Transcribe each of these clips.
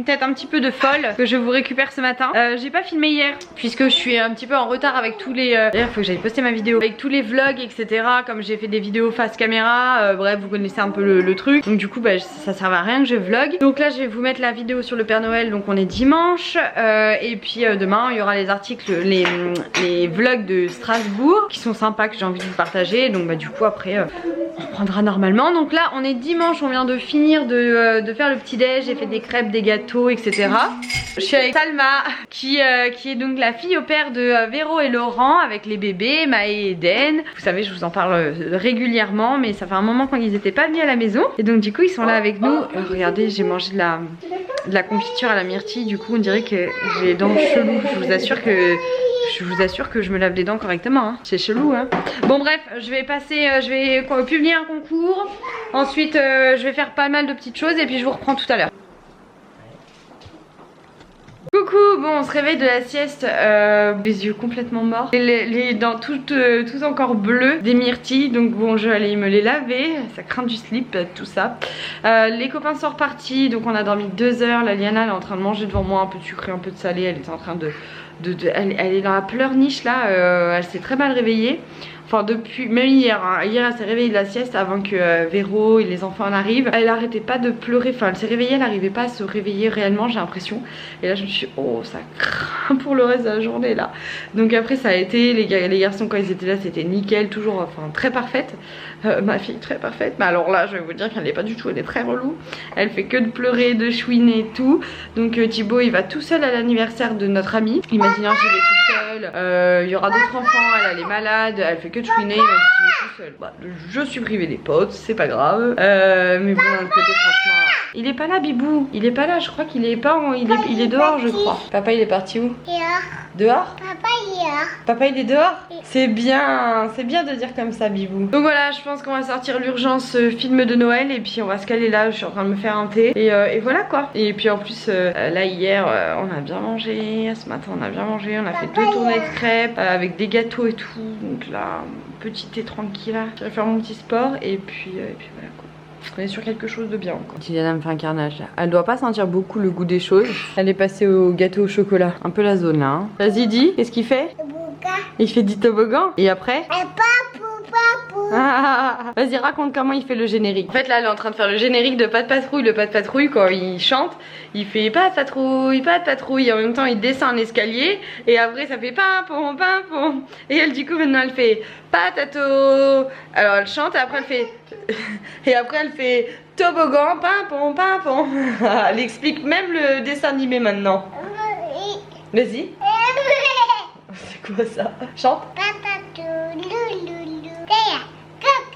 tête un petit peu de folle que je vous récupère ce matin. J'ai pas filmé hier puisque je suis un petit peu en retard avec tous les... D'ailleurs faut que j'aille poster ma vidéo avec tous les vlogs etc. Comme j'ai fait des vidéos face caméra, bref vous connaissez un peu le truc. Donc du coup bah, ça servait à rien que je vlog. Donc là je vais vous mettre la vidéo sur le Père Noël, donc on est dimanche. Et puis demain il y aura les articles, les vlogs de Strasbourg qui sont sympas, que j'ai envie de vous partager. Donc bah du coup après on reprendra normalement. Donc là on est dimanche, on vient de finir de faire le petit déj. J'ai fait des crêpes, des gâteaux etc. Je suis avec Salma qui est donc la fille au père de Véro et Laurent avec les bébés Maë et Eden. Vous savez je vous en parle régulièrement, mais ça fait un moment quand ils étaient pas venus à la maison. Et donc du coup ils sont là avec nous. Regardez, j'ai mangé de la confiture à la myrtille. Du coup on dirait que j'ai les dents cheloues. Je vous assure que je me lave les dents correctement hein. C'est chelou hein. Bon bref, je vais publier un concours. Ensuite je vais faire pas mal de petites choses et puis je vous reprends tout à l'heure. Coucou, bon on se réveille de la sieste, les yeux complètement morts, les dents toutes encore bleues, des myrtilles, donc bon je vais aller me les laver, ça craint du slip, tout ça. Les copains sont repartis, donc on a dormi 2 heures, la Liana elle est en train de manger devant moi un peu de sucré, un peu de salé, elle était en train elle est dans la pleurniche là, elle s'est très mal réveillée. Enfin depuis, même hier, hein. Hier elle s'est réveillée de la sieste avant que Véro et les enfants en arrivent. Elle arrêtait pas de pleurer, enfin elle s'est réveillée, elle n'arrivait pas à se réveiller réellement j'ai l'impression. Et là je me suis dit oh ça craint pour le reste de la journée là. Donc après ça a été, les garçons quand ils étaient là c'était nickel, toujours enfin très parfaite. Ma fille très parfaite, mais alors là je vais vous dire qu'elle n'est pas du tout, elle est très relou. Elle fait que de pleurer, de chouiner et tout. Donc Thibaut il va tout seul à l'anniversaire de notre amie. Il m'a dit non j'y vais tout seul, il y aura d'autres enfants, elle est malade, elle fait que de chouiner, il m'a dit j'y vais tout seul. Bah, je suis privée des potes, c'est pas grave. Mais bon d'un côté franchement... Il est pas là Bibou, il est pas là, je crois qu'il est pas, il est dehors je crois. Papa il est parti où? Dehors. Papa il est dehors. Papa il est dehors? C'est bien de dire comme ça Bibou. Donc voilà, je pense qu'on va sortir l'urgence film de Noël et puis on va se caler là, je suis en train de me faire un thé et voilà quoi. Et puis en plus là hier on a bien mangé, ce matin on a bien mangé, on a fait 2 tournées de crêpes avec des gâteaux et tout. Donc là, petit thé tranquille là. Je vais faire mon petit sport et puis voilà quoi. On est sur quelque chose de bien encore. Liliana me fait un carnage là. Elle doit pas sentir beaucoup le goût des choses. Elle est passée au gâteau au chocolat. Un peu la zone là hein. Vas-y dis, qu'est-ce qu'il fait? Il fait du toboggan. Et après? Vas-y raconte comment il fait le générique. En fait là elle est en train de faire le générique de Pas de Patrouille. Le Pas de Patrouille quand il chante, il fait Pas de patrouille, pas de patrouille. Et en même temps il descend un escalier et après ça fait pimpon, pimpon. Et elle du coup maintenant elle fait patato. Alors elle chante et après elle fait et après elle fait toboggan, pimpon, pimpon. Elle explique même le dessin animé maintenant. Vas-y. C'est quoi ça? Chante.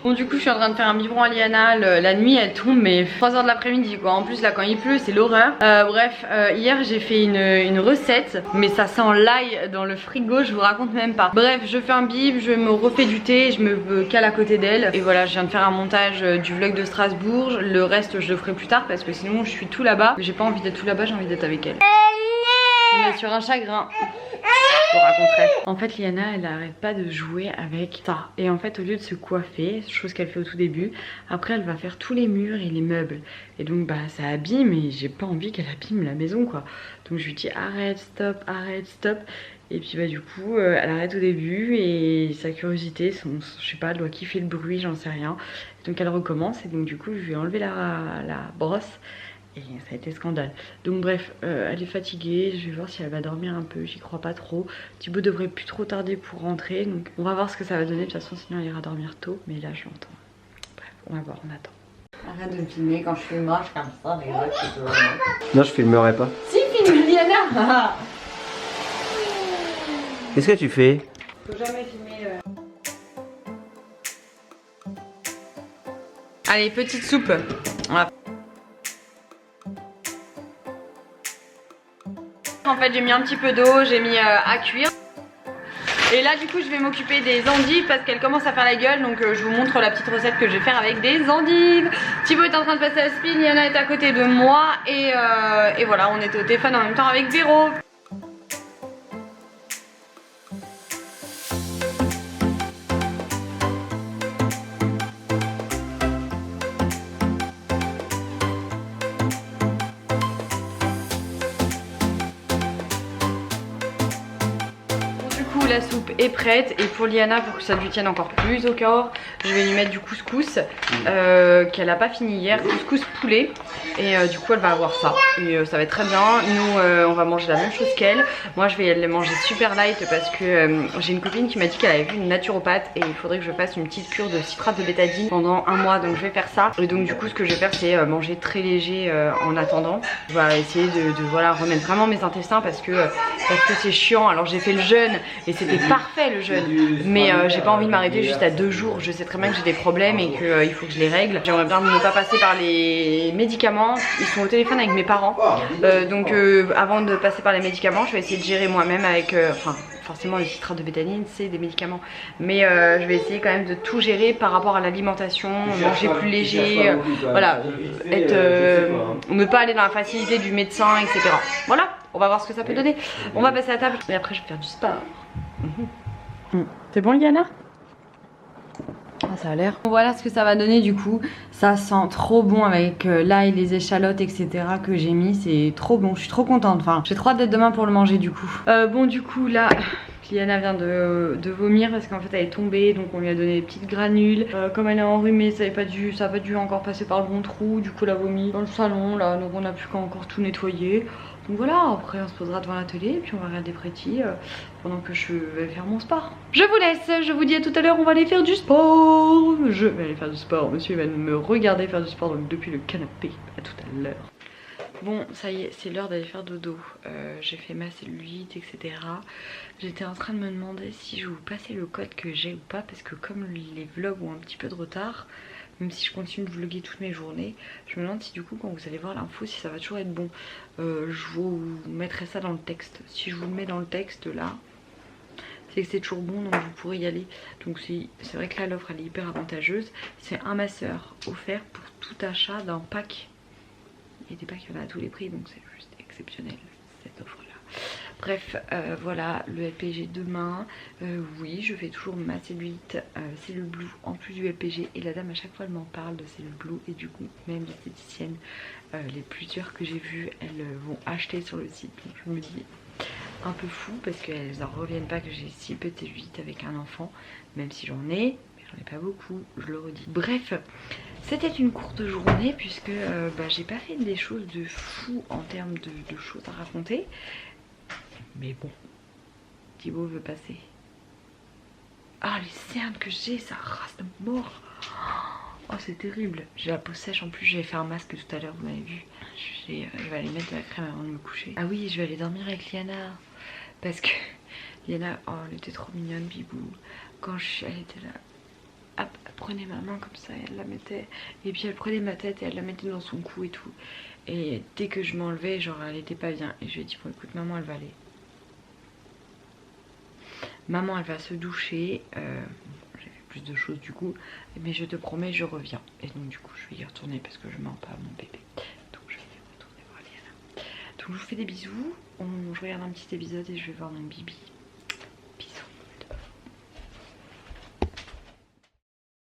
Bon du coup je suis en train de faire un biberon à Liana, la nuit elle tombe mais 3 h de l'après-midi quoi. En plus là quand il pleut c'est l'horreur. Bref hier j'ai fait une recette mais ça sent l'ail dans le frigo, je vous raconte même pas. Bref je fais un bib, je me refais du thé, je me cale à côté d'elle. Et voilà je viens de faire un montage du vlog de Strasbourg. Le reste je le ferai plus tard parce que sinon je suis tout là-bas. J'ai pas envie d'être tout là-bas, j'ai envie d'être avec elle. On est sur un chagrin. Je vous raconterai. En fait Liana elle arrête pas de jouer avec ça. Et en fait au lieu de se coiffer, chose qu'elle fait au tout début, après elle va faire tous les murs et les meubles. Et donc bah ça abîme et j'ai pas envie qu'elle abîme la maison quoi. Donc je lui dis arrête, stop, arrête, stop. Et puis bah du coup elle arrête au début et sa curiosité, je sais pas, elle doit kiffer le bruit, j'en sais rien. Donc elle recommence et donc du coup je lui ai enlevé la brosse. Et ça a été scandale. Donc bref, elle est fatiguée, je vais voir si elle va dormir un peu, j'y crois pas trop. Thibaut devrait plus trop tarder pour rentrer, donc on va voir ce que ça va donner. De toute façon sinon elle ira dormir tôt, mais là je l'entends. Bref, on va voir, on attend. Arrête de me filmer quand je filme comme ça, les gars. Non je filmerai pas. Si, filme Liana. Qu'est-ce que tu fais? Faut jamais filmer Allez, petite soupe. Voilà. En fait j'ai mis un petit peu d'eau, j'ai mis à cuire. Et là du coup je vais m'occuper des endives parce qu'elle commence à faire la gueule. Donc je vous montre la petite recette que je vais faire avec des endives. Thibaut est en train de passer la spin, Liana est à côté de moi. Et voilà, on était au téléphone en même temps avec Véro. est prête. Et pour Liana, pour que ça lui tienne encore plus au corps, je vais lui mettre du couscous qu'elle a pas fini hier, couscous poulet. Et du coup elle va avoir ça. Et ça va être très bien. Nous on va manger la même chose qu'elle. Moi je vais les manger super light parce que j'ai une copine qui m'a dit qu'elle avait vu une naturopathe et il faudrait que je fasse une petite cure de citrate de bétadine pendant un mois. Donc je vais faire ça. Et donc du coup ce que je vais faire c'est manger très léger en attendant. Je vais essayer de voilà, remettre vraiment mes intestins parce que c'est chiant. Alors j'ai fait le jeûne et c'était parfait le jeûne, mais j'ai pas envie de m'arrêter juste à 2 jours. Je sais très bien que j'ai des problèmes et qu'il faut que je les règle. J'aimerais bien ne pas passer par les médicaments. Ils sont au téléphone avec mes parents, donc avant de passer par les médicaments je vais essayer de gérer moi-même avec enfin forcément le citrate de bétadine c'est des médicaments, mais je vais essayer quand même de tout gérer par rapport à l'alimentation, manger plus léger, voilà, être, ne pas aller dans la facilité du médecin, etc. Voilà, on va voir ce que ça peut donner. On va passer à table et après je vais faire du sport. C'est bon Liana? Ah, ça a l'air. Voilà ce que ça va donner du coup. Ça sent trop bon avec l'ail, les échalotes, etc. que j'ai mis. C'est trop bon. Je suis trop contente. Enfin, j'ai trop hâte d'être demain pour le manger du coup. Bon, du coup, là, Liana vient de vomir parce qu'en fait elle est tombée. Donc on lui a donné des petites granules. Comme elle est enrhumée, ça n'a pas dû encore passer par le bon trou. Du coup, elle a vomi dans le salon là. Donc on n'a plus qu'à encore tout nettoyer. Donc voilà, après on se posera devant la télé et puis on va regarder Pretty pendant que je vais faire mon sport. Je vous laisse, je vous dis à tout à l'heure, on va aller faire du sport. Je vais aller faire du sport, monsieur va me regarder faire du sport donc depuis le canapé. À tout à l'heure. Bon, ça y est, c'est l'heure d'aller faire dodo. J'ai fait ma cellulite, etc. J'étais en train de me demander si je vous passais le code que j'ai ou pas parce que comme les vlogs ont un petit peu de retard, même si je continue de vlogger toutes mes journées, je me demande si du coup quand vous allez voir l'info si ça va toujours être bon. Je vous mettrai ça dans le texte. Si je vous le mets dans le texte là, c'est que c'est toujours bon donc vous pourrez y aller. Donc c'est vrai que là l'offre elle est hyper avantageuse. C'est un masseur offert pour tout achat d'un pack. Il y a des packs, il y en a à tous les prix donc c'est juste exceptionnel cette offre là. Bref, voilà le LPG demain. Oui, je fais toujours ma cellulite, cellule blue en plus du LPG. Et la dame à chaque fois elle m'en parle de cellule blue. Et du coup, même les esthéticiennes, les plusieurs que j'ai vues, elles vont acheter sur le site. Donc je me dis un peu fou parce qu'elles n'en reviennent pas que j'ai si peu de cellulite avec un enfant. Même si j'en ai, mais j'en ai pas beaucoup, je le redis. Bref, c'était une courte journée puisque j'ai pas fait des choses de fou en termes de choses à raconter. Mais bon, Thibaut veut passer. Ah, les cernes que j'ai, ça rase de mort. Oh, c'est terrible. J'ai la peau sèche en plus, j'ai fait un masque tout à l'heure, vous m'avez vu. Je vais aller mettre de la crème avant de me coucher. Ah oui, je vais aller dormir avec Liana. Parce que Liana, oh, elle était trop mignonne, Bibou. Quand elle était là, hop, elle prenait ma main comme ça, et elle la mettait. Et puis elle prenait ma tête et elle la mettait dans son cou et tout. Et dès que je m'enlevais, genre elle était pas bien. Et je lui ai dit, bon écoute, maman, elle va aller. Maman elle va se doucher, j'ai fait plus de choses du coup, mais je te promets je reviens. Et donc du coup je vais y retourner parce que je mens pas à mon bébé. Donc je vais y retourner voir Liana. Donc je vous fais des bisous, je regarde un petit épisode et je vais voir mon bibi.